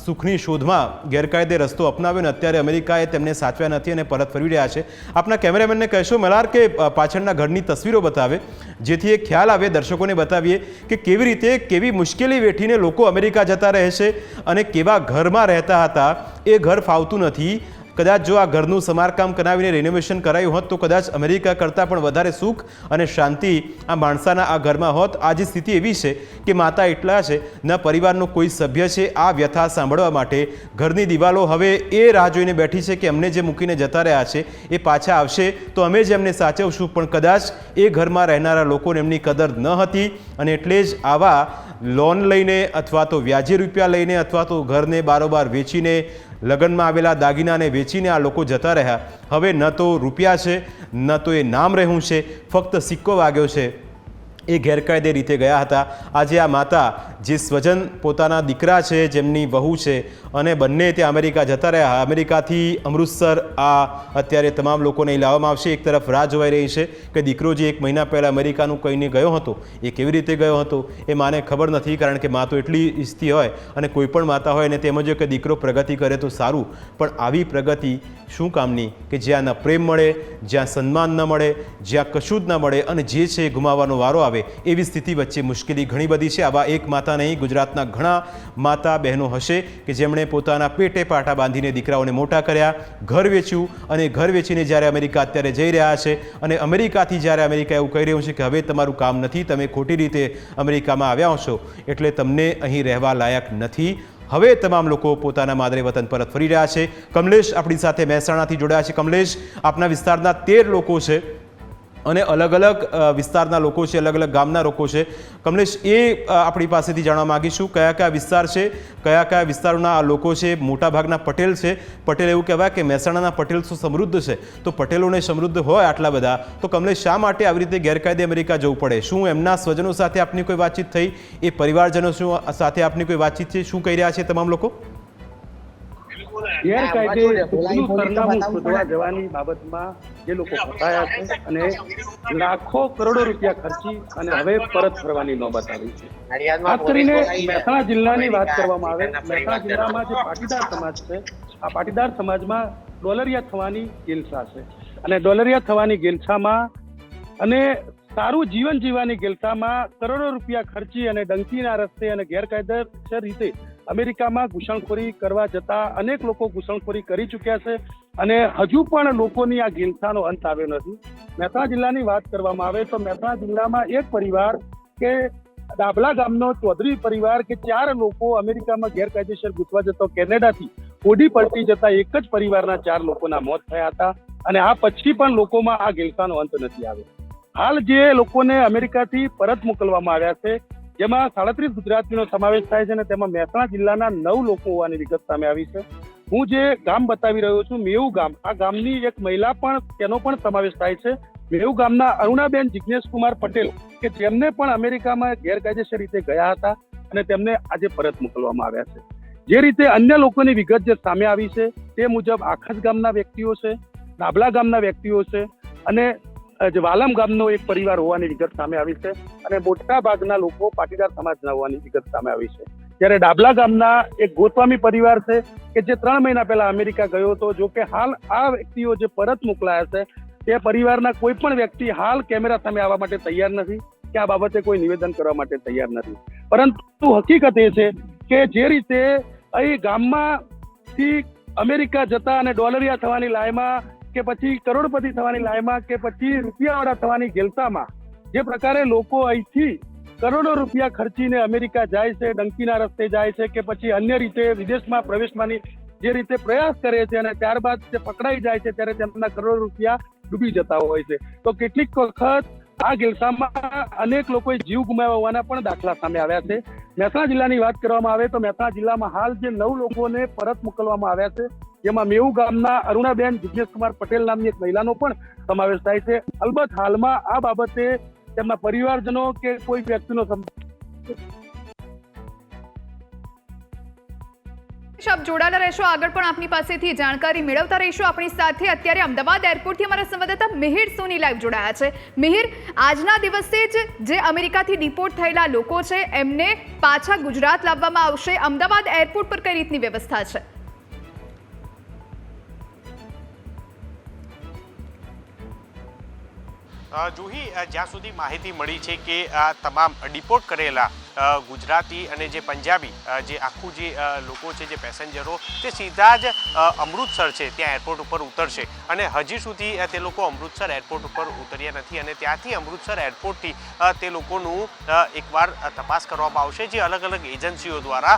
S4: સુખની શોધમાં ગેરકાયદે રસ્તો અપનાવ્યો ને અત્યારે અમેરિકાએ તેમને સાચવ્યા નથી અને પરત ફરી રહ્યા છે. આપના કેમેરામેનને કહેશો મલ્હાર કે પાછળના ઘરની તસવીરો બતાવે, જેથી એ ખ્યાલ આવે, દર્શકોને બતાવીએ કે કેવી રીતે કેવી મુશ્કેલી વેઠીને લોકો અમેરિકા જતા રહે છે અને કેવા ઘરમાં રહેતા હતા. એ ઘર ફાવતું નથી. કદાચ જો આ ઘરનું સમારકામ કરાવીને રિનોવેશન કરાયું હોત તો કદાચ અમેરિકા કરતાં પણ વધારે સુખ અને શાંતિ આ માણસાના આ ઘરમાં હોત. આજે સ્થિતિ એવી છે કે માતા એટલા છે, ન પરિવારનો કોઈ સભ્ય છે આ વ્યથા સાંભળવા માટે. ઘરની દિવાલો હવે એ રાહ જોઈને બેઠી છે કે અમને જે મૂકીને જતા રહ્યા છે એ પાછા આવશે તો અમે જ એમને સાચવશું. પણ કદાચ એ ઘરમાં રહેનારા લોકોને એમની કદર ન હતી અને એટલે જ આવા લોન લઈને અથવા તો વ્યાજે રૂપિયા લઈને અથવા તો ઘરને બારોબાર વેચીને, લગ્નમાં આવેલા દાગીનાને વેચીને આ લોકો જતા રહ્યા. હવે ન તો રૂપિયા છે, ન તો એ નામ રહ્યું છે, ફક્ત સિક્કો વાગ્યો છે. એ ગેરકાયદે રીતે ગયા હતા. આજે આ માતા જે સ્વજન પોતાના દીકરા છે, જેમની વહુ છે, અને બંને ત્યાં અમેરિકા જતા રહ્યા. અમેરિકાથી અમૃતસર આ અત્યારે તમામ લોકોને લાવવામાં આવશે. એક તરફ રાહ જોવાઈ રહી છે કે દીકરો જે 1 મહિના પહેલાં અમેરિકાનું કહીને ગયો હતો એ કેવી રીતે ગયો હતો એ માને ખબર નથી. કારણ કે મા તો એટલી ઈચ્છતી હોય અને કોઈ પણ માતા હોય અને તેમજ કે દીકરો પ્રગતિ કરે તો સારું, પણ આવી પ્રગતિ શું કામની કે જ્યાં ન પ્રેમ મળે, જ્યાં સન્માન ન મળે, જ્યાં કશું જ ન મળે અને જે છે એ ગુમાવવાનો વારો આવે. એવી સ્થિતિ વચ્ચે મુશ્કેલી ઘણી બધી છે. આવા એક માતા નહીં, ગુજરાતના ઘણા માતા બહેનો હશે કે જેમણે પોતાના પેટે પાટા બાંધીને દીકરાઓને મોટા કર્યા, ઘર વેચ્યું અને ઘર વેચીને જ્યારે અમેરિકા અત્યારે જઈ રહ્યા છે અને અમેરિકાથી જ્યારે અમેરિકા એવું કહી રહ્યું છે કે હવે તમારું કામ નથી, તમે ખોટી રીતે અમેરિકામાં આવ્યા છો એટલે તમને અહીં રહેવા લાયક નથી. હવે તમામ લોકો પોતાના માદરે વતન પરત ફરી રહ્યા છે. કમલેશ આપણી સાથે મહેસાણાથી જોડાયા છે. કમલેશ, આપના વિસ્તારના 13 લોકો છે અને અલગ અલગ વિસ્તારના લોકો છે, અલગ અલગ ગામના લોકો છે. કમલેશ, એ આપણી પાસેથી જાણવા માગીશું કયા કયા વિસ્તાર છે, કયા કયા વિસ્તારોના લોકો છે. મોટાભાગના પટેલ છે. પટેલ એવું કહેવાય કે મહેસાણાના પટેલ શું સમૃદ્ધ છે, તો પટેલોને સમૃદ્ધ હોય આટલા બધા, તો કમલેશ શા માટે આવી રીતે ગેરકાયદે અમેરિકા જવું પડે? શું એમના સ્વજનો સાથે આપની કોઈ વાતચીત થઈ? એ પરિવારજનો સાથે આપની કોઈ વાતચીત છે? શું કહી રહ્યા છે તમામ લોકો?
S7: ગેરકાયદે સુખનું સરનામું શોધવા જવાની બાબતમાં જે લોકો ફસાયા છે અને લાખો કરોડો રૂપિયા ખર્ચી અને હવે પરત ફરવાની નોબત આવી છે. ખાસ કરીને મહેસાણા જિલ્લાની વાત કરવામાં આવે, મહેસાણા જિલ્લામાં જે પાટીદાર સમાજ છે, આ પાટીદાર સમાજમાં ડોલરિયા થવાની ગેલસા છે અને ડોલરિયા થવાની ગેલસામાં અને સારું જીવન જીવવાની ગેલસામાં કરોડો રૂપિયા ખર્ચી અને ડંકીના રસ્તે અને ગેરકાયદેસર રીતે અમેરિકામાં ઘૂસણખોરી કરવા જતા અનેક લોકો ઘૂસણખોરી કરી ચૂક્યા છે અને હજુ પણ લોકોની આ ગેલસાનો અંત આવ્યો નથી. મહેસાણા જિલ્લાની વાત કરવામાં આવે તો મહેસાણા જિલ્લામાં એક પરિવાર કે ડાબલા ગામનો ચૌધરી પરિવાર કે 4 લોકો અમેરિકામાં ગેરકાયદેસર ઘૂસવા જતો કેનેડાથી ઓડી પલટી જતા એક જ પરિવારના 4 લોકોના મોત થયા હતા અને આ પછી પણ લોકોમાં આ ગેલસાનો અંત નથી આવ્યો. હાલ જે લોકોને અમેરિકાથી પરત મોકલવામાં આવ્યા છે જેમાં 37 ગુજરાતીનો સમાવેશ થાય છે અને તેમાં મહેસાણા જિલ્લાના 9 લોકો હોવાની વિગત સામે આવી છે. હું જે ગામ બતાવી રહ્યો છું મેવું ગામ, આ ગામની એક મહિલા પણ તેનો પણ સમાવેશ થાય છે. મેવું ગામના અરુણાબેન જિજ્ઞેશકુમાર પટેલ કે જેમને પણ અમેરિકામાં ગેરકાયદેસર રીતે ગયા હતા અને તેમને આજે પરત મોકલવામાં આવ્યા છે. જે રીતે અન્ય લોકોની વિગત જે સામે આવી છે તે મુજબ આખસ ગામના વ્યક્તિઓ છે, નાબલા ગામના વ્યક્તિઓ છે અને જે વાલમ ગામનો એક પરિવાર હોવાની વિગત સામે આવી છે અને મોટા ભાગના લોકો પાટીદાર સમાજના હોવાની વિગત સામે આવી છે. જ્યારે ડાબલા ગામના એક ગોસ્વામી પરિવાર છે કે જે 3 મહિના પહેલા અમેરિકા ગયો હતો. જો કે હાલ આ વ્યક્તિઓ જે પરત મોકલાયા છે તે પરિવારના કોઈ પણ વ્યક્તિ હાલ કેમેરા સામે આવવા માટે તૈયાર નથી કે આ બાબતે કોઈ નિવેદન કરવા માટે તૈયાર નથી. પરંતુ હકીકત એ છે કે જે રીતે અહીં ગામમાંથી અમેરિકા જતા અને ડોલરિયા થવાની લાયમાં કે પછી કરોડપતિ થવાની લાયમાં કે પછી રૂપિયાવાળા થવાની ગેલસામાં જે પ્રકારે લોકો અહીંથી કરોડો રૂપિયા ખર્ચીને અમેરિકા જાય છે, ડંકીના રસ્તે જાય છે કે પછી અન્ય રીતે વિદેશમાં પ્રવેશવાની જે રીતે પ્રયાસ કરે છે અને ત્યારબાદ તે પકડાઈ જાય છે ત્યારે તેમના કરોડો રૂપિયા ડૂબી જતા હોય છે. તો કેટલીક વખત આ ગેલસામાં અનેક લોકોએ જીવ ગુમાવ્યા હોવાના પણ દાખલા સામે આવ્યા છે. મહેસાણા જિલ્લાની વાત કરવામાં આવે તો મહેસાણા જિલ્લામાં હાલ જે 9 લોકોને પરત મોકલવામાં આવ્યા છે જેમાં મેવું ગામના અરુણાબેન જિજ્ઞેશકુમાર પટેલ નામની એક મહિલાનો પણ સમાવેશ થાય છે. અલબત્ત હાલમાં આ બાબતે તેમના પરિવારજનો કે કોઈ વ્યક્તિનો
S2: આપ જોડાયેલા રહેશો, આગળ પણ આપની પાસેથી જાણકારી મેળવતા રહીશું. આપણી સાથે અત્યારે અમદાવાદ એરપોર્ટથી અમારા સંવાદદાતા મિહિર સોની લાઈવ જોડાયા છે. મિહિર, આજના દિવસે જ જે અમેરિકાથી ડિપોર્ટ થયેલા લોકો છે એમને પાછા ગુજરાત લાવવામાં આવશે. અમદાવાદ એરપોર્ટ પર કઈ રીતની વ્યવસ્થા છે?
S8: જુહી, જ્યાં સુધી માહિતી મળી છે કે આ તમામ ડિપોર્ટ કરેલા ગુજરાતી અને જે પંજાબી જે આખું જે લોકો છે, જે પેસેન્જરો, તે સીધા જ અમૃતસર છે ત્યાં એરપોર્ટ ઉપર ઉતરશે અને હજી સુધી તે લોકો અમૃતસર એરપોર્ટ ઉપર ઉતર્યા નથી અને ત્યાંથી અમૃતસર એરપોર્ટથી તે લોકોનું એકવાર તપાસ કરવામાં આવશે. જે અલગ અલગ એજન્સીઓ દ્વારા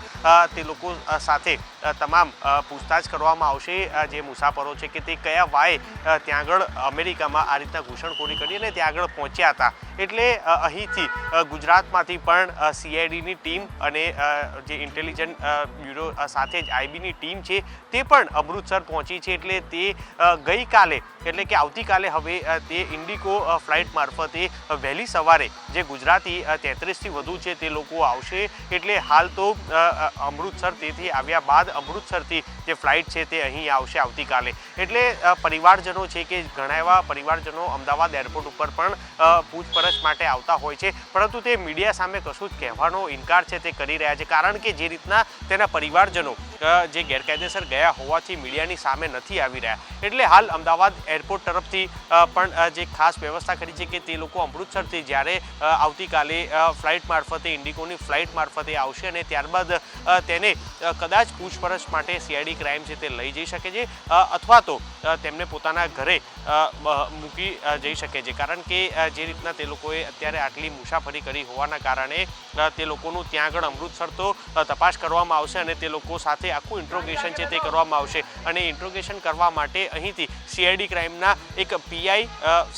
S8: તે લોકો સાથે તમામ પૂછતાછ કરવામાં આવશે. જે મુસાફરો છે કે તે કયા વાય ત્યાં આગળ અમેરિકામાં આ રીતના ઘૂસણખોરી કરી અને ત્યાં આગળ પહોંચ્યા હતા. એટલે અહીંથી ગુજરાતમાંથી પણ CIDની ટીમ અને જે ઇન્ટેલિજન્ટ બ્યુરો સાથે જ IBની ટીમ છે તે પણ અમૃતસર પહોંચી છે. એટલે તે ગઈકાલે એટલે કે આવતીકાલે હવે તે ઇન્ડિગો ફ્લાઇટ મારફતે વહેલી સવારે જે ગુજરાતી 33થી વધુ છે તે લોકો આવશે. એટલે હાલ તો અમૃતસર તેથી આવ્યા બાદ અમૃતસરથી જે ફ્લાઇટ છે તે અહીં આવશે આવતીકાલે. એટલે પરિવારજનો છે કે ઘણા એવા પરિવારજનો અમદાવાદ એરપોર્ટ ઉપર પણ પૂછપરછ માટે આવતા હોય છે, પરંતુ તે મીડિયા સામે કશું જ કહેવાનો ઇનકાર છે તે કરી રહ્યા છે. કારણ કે જે રીતના તેના પરિવારજનો જે ગેરકાયદેસર ગયા હોવાથી મીડિયાની સામે નથી આવી રહ્યા. એટલે હાલ અમદાવાદ એરપોર્ટ તરફથી પણ જે ખાસ વ્યવસ્થા કરી છે કે તે લોકો અમૃતસરથી જ્યારે આવતીકાલે ફ્લાઇટ મારફતે ઇન્ડિગોની ફ્લાઇટ મારફતે આવશે અને ત્યારબાદ તેને કદાચ પૂછપરછ માટે CID ક્રાઇમ છે તે લઈ જઈ શકે છે અથવા તો તેમને પોતાના ઘરે મૂકી જઈ શકે છે. કારણ કે જે રીતના તે લોકોએ અત્યારે આટલી મુસાફરી કરી હોવાના કારણે તે લોકોનું ત્યાં આગળ અમૃતસર તો તપાસ કરવામાં આવશે અને તે લોકો સાથે આખું ઇન્ટ્રોગેશન છે તે કરવામાં આવશે. અને ઇન્ટ્રોગેશન કરવા માટે અહીંથી CID ક્રાઇમના એક PI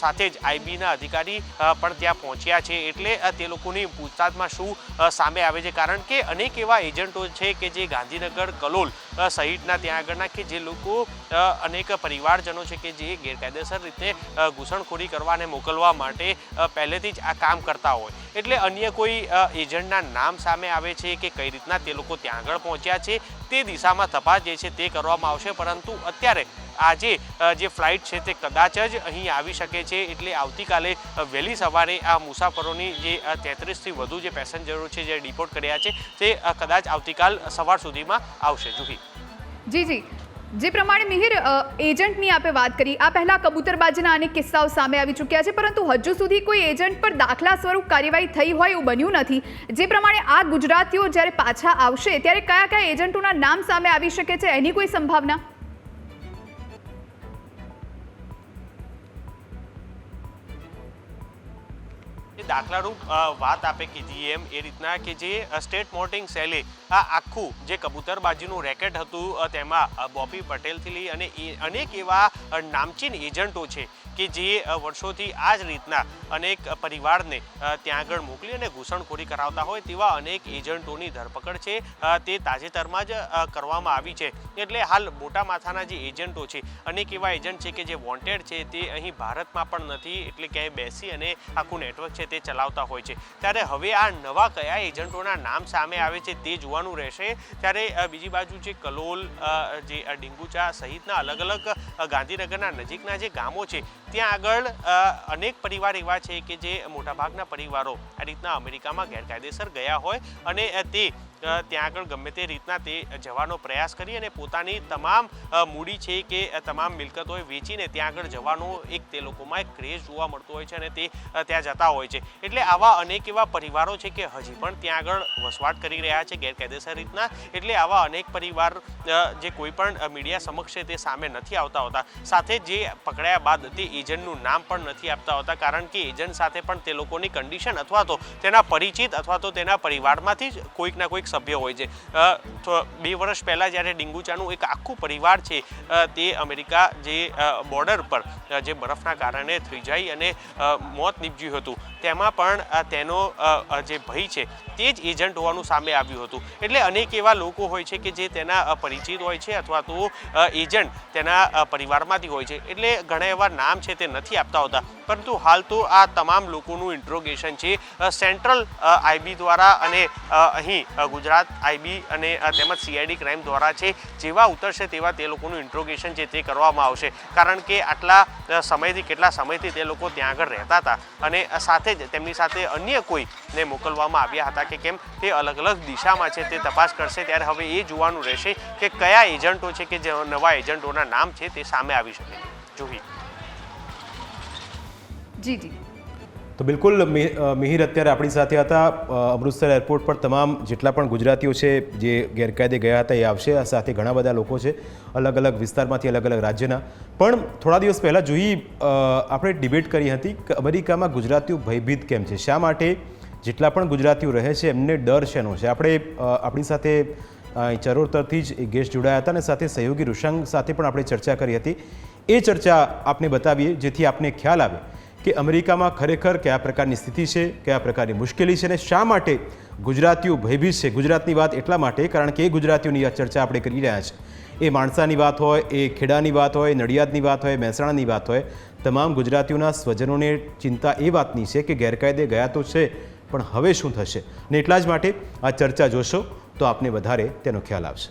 S8: સાથે જ IBના અધિકારી પણ ત્યાં પહોંચ્યા છે. એટલે તે લોકોની પૂછતાછમાં શું સામે આવે છે, કારણ કે અનેક એવા એજન્ટો છે કે જે ગાંધીનગર, કલોલ સહિતના ત્યાં આગળના કે જે લોકો અનેક પરિવારજનો છે કે જે ગેરકાયદેસર રીતે ઘૂસણખોરી કરવા અને મોકલવા માટે પહેલેથી જ આ કામ કરતા હોય. એટલે અન્ય કોઈ એજન્ટના નામ સામે આવે છે કે કઈ રીતના તે લોકો ત્યાં આગળ પહોંચ્યા છે તે દિશામાં તપાસ જે છે તે કરવામાં આવશે. પરંતુ અત્યારે આજે જે ફ્લાઇટ છે તે કદાચ જ અહીં આવી શકે છે. એટલે આવતીકાલે વહેલી સવારે આ મુસાફરોની જે 33થી વધુ જે પેસેન્જરો છે જે ડિપોર્ટ કર્યા છે તે કદાચ આવતીકાલ સવાર સુધીમાં આવશે. જુહી
S2: જી, જે પ્રમાણે મિહિર એજન્ટની આપે વાત કરી, આ પહેલા કબૂતરબાજીના અનેક કિસ્સાઓ સામે આવી ચૂક્યા છે, પરંતુ હજુ સુધી કોઈ એજન્ટ પર દાખલા સ્વરૂપ કાર્યવાહી થઈ હોય એવું બન્યું નથી. જે પ્રમાણે આ ગુજરાતીઓ જ્યારે પાછા આવશે ત્યારે કયા કયા એજન્ટોના નામ સામે આવી શકે છે, એની કોઈ સંભાવના?
S8: દાખલારૂપ વાત આપે કીધી એમ એ રીતના કે જે સ્ટેટ મોર્નિંગ સેલે આ આખું જે કબૂતરબાજીનું રેકેટ હતું તેમાં બોબી પટેલથી લઈ અને અનેક એવા નામચીન એજન્ટો છે કે જે વર્ષોથી આ જ રીતના અનેક પરિવારને ત્યાં આગળ મોકલી અને ઘૂસણખોરી કરાવતા હોય તેવા અનેક એજન્ટોની ધરપકડ છે તે તાજેતરમાં જ કરવામાં આવી છે. એટલે હાલ મોટા માથાના જે એજન્ટો છે, અનેક એવા એજન્ટ છે કે જે વોન્ટેડ છે તે અહીં ભારતમાં પણ નથી, એટલે ક્યાંય બેસી અને આખું નેટવર્ક છે તે ચલાવતા હોય છે. ત્યારે હવે આ નવા કયા એજન્ટોના નામ સામે આવે છે તે જોવાનું રહેશે. ત્યારે બીજી બાજુ છે કલોલ, જે ડીંગુચા સહિતના અલગ અલગ ગાંધીનગરના નજીકના જે ગામો છે ત્યાં આગળ અનેક પરિવાર એવા છે કે જે મોટાભાગના પરિવારો આ રીતના અમેરિકામાં ગેરકાયદેસર ગયા હોય અને તે ત્યાં આગળ ગમે તે રીતના તે જવાનો પ્રયાસ કરી અને પોતાની તમામ મૂડી છે કે તમામ મિલકતો વેચીને ત્યાં આગળ જવાનો એક તે લોકોમાં એક ક્રેઝ જોવા મળતો હોય છે અને તે ત્યાં જતા હોય છે. એટલે આવા અનેક એવા પરિવારો છે કે હજી પણ ત્યાં આગળ વસવાટ કરી રહ્યા છે ગેરકાયદેસર રીતના. એટલે આવા અનેક પરિવાર જે કોઈ પણ મીડિયા સમક્ષ છે તે સામે નથી આવતા હોતા. સાથે જે પકડાયા બાદ તે એજન્ટનું નામ પણ નથી આપતા હોતા, કારણ કે એજન્ટ સાથે પણ તે લોકોની કન્ડિશન અથવા તો તેના પરિચિત અથવા તો તેના પરિવારમાંથી જ કોઈક ના કોઈક સભ્ય હોય છે. 2 વર્ષ પહેલાં જ્યારે ડીંગુચાનું એક આખું પરિવાર છે તે અમેરિકા જે બોર્ડર પર જે બરફના કારણે થ્રીજાઈ અને મોત નીપજ્યું હતું, તેમાં પણ તેનો જે ભય છે તે જ એજન્ટ હોવાનું સામે આવ્યું હતું. એટલે અનેક એવા લોકો હોય છે કે જે તેના પરિચિત હોય છે અથવા તો એજન્ટ તેના પરિવારમાંથી હોય છે. એટલે ઘણા એવા નામ છે તે નથી આપતા હોતા. પરંતુ હાલ તો આ તમામ લોકોનું ઇન્ટ્રોગેશન છે સેન્ટ્રલ આઈબી દ્વારા અને અહીં ગુજરાત આઈબી અને તેમજ CID ક્રાઇમ દ્વારા છે જેવા ઉતરશે તેવા તે લોકોનું ઇન્ટ્રોગેશન છે તે કરવામાં આવશે. કારણ કે આટલા સમયથી કેટલા સમયથી તે લોકો ત્યાં આગળ રહેતા હતા અને સાથે જ તેમની સાથે અન્ય કોઈને મોકલવામાં આવ્યા હતા કે કેમ તે અલગ અલગ દિશામાં છે તે તપાસ કરશે. ત્યારે હવે એ જોવાનું રહેશે કે કયા એજન્ટો છે કે જે નવા એજન્ટોના નામ છે તે સામે આવી શકે. જોહી
S2: જી
S4: તો બિલકુલ મિહિર અત્યારે આપણી સાથે હતા. અમૃતસર એરપોર્ટ પર તમામ જેટલા પણ ગુજરાતીઓ છે જે ગેરકાયદે ગયા હતા એ આવશે. આ સાથે ઘણા બધા લોકો છે અલગ અલગ વિસ્તારમાંથી, અલગ અલગ રાજ્યના. પણ થોડા દિવસ પહેલાં જોઈ આપણે ડિબેટ કરી હતી કે અમેરિકામાં ગુજરાતીઓ ભયભીત કેમ છે, શા માટે જેટલા પણ ગુજરાતીઓ રહે છે એમને ડર શેનો છે. આપણે આપણી સાથે ચરોતરથી જ ગેસ્ટ જોડાયા હતા અને સાથે સહયોગી ઋષાંગ સાથે પણ આપણે ચર્ચા કરી હતી. એ ચર્ચા આપને બતાવીએ જેથી આપને ખ્યાલ આવે કે અમેરિકામાં ખરેખર કયા પ્રકારની સ્થિતિ છે, કયા પ્રકારની મુશ્કેલી છે અને શા માટે ગુજરાતીઓ ભયભીત છે. ગુજરાતની વાત એટલા માટે કારણ કે એ ગુજરાતીઓની આ ચર્ચા આપણે કરી રહ્યા છીએ. એ માણસાની વાત હોય, એ ખેડાની વાત હોય, નડિયાદની વાત હોય, મહેસાણાની વાત હોય, તમામ ગુજરાતીઓના સ્વજનોને ચિંતા એ વાતની છે કે ગેરકાયદે ગયા તો છે પણ હવે શું થશે. અને એટલા જ માટે આ ચર્ચા જોશો તો આપને વધારે તેનો ખ્યાલ આવશે.